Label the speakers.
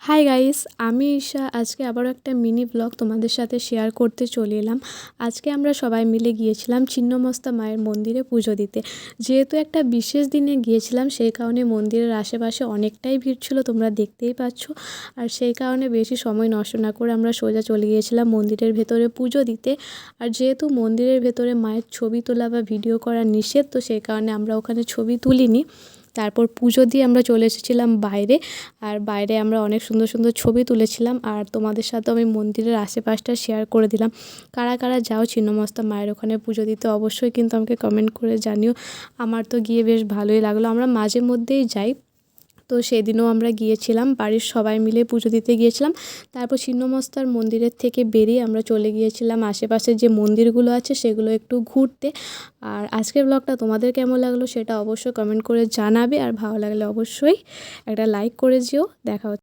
Speaker 1: Hi guys, আমি ঈশা। আজকে আবারও একটা মিনি ব্লগ তোমাদের সাথে শেয়ার করতে চলে এলাম। আজকে আমরা সবাই মিলে গিয়েছিলাম ছিন্নমস্তা মায়ের মন্দিরে পুজো দিতে। যেহেতু একটা বিশেষ দিনে গিয়েছিলাম, সেই কারণে মন্দিরের আশেপাশে অনেকটাই ভিড় ছিল, তোমরা দেখতেই পাচ্ছ। আর সেই কারণে বেশি সময় নষ্ট না করে আমরা সোজা চলে গিয়েছিলাম মন্দিরের ভেতরে পুজো দিতে। আর যেহেতু মন্দিরের ভেতরে মায়ের ছবি তোলা বা ভিডিও করা নিষেধ, তো সেই কারণে আমরা ওখানে ছবি তুলিনি। তারপর পুজো দিয়ে আমরা চলে এসেছিলাম বাইরে। আর বাইরে আমরা অনেক সুন্দর সুন্দর ছবি তুলেছিলাম, আর তোমাদের সাথে আমি মন্দিরের আশেপাশটা শেয়ার করে দিলাম। কারা কারা যাও ছিন্নমস্তা মায়ের ওখানে পুজো দিতে অবশ্যই কিন্তু আমাকে কমেন্ট করে জানিও। আমার তো গিয়ে বেশ ভালোই লাগলো। আমরা মাঝে মধ্যেই যাই, তো সেদিনও আমরা গিয়েছিলাম, বাড়ির সবাই মিলে পুজো দিতে গিয়েছিলাম। তারপর ছিন্নমস্তার মন্দিরের থেকে বেরিয়ে আমরা চলে গিয়েছিলাম আশেপাশে যে মন্দিরগুলো আছে সেগুলো একটু ঘুরতে। আর আজকের ব্লগটা তোমাদের কেমন লাগলো সেটা অবশ্যই কমেন্ট করে জানাবে, আর ভালো লাগলে অবশ্যই একটা লাইক করে যেও। দেখা হচ্ছে।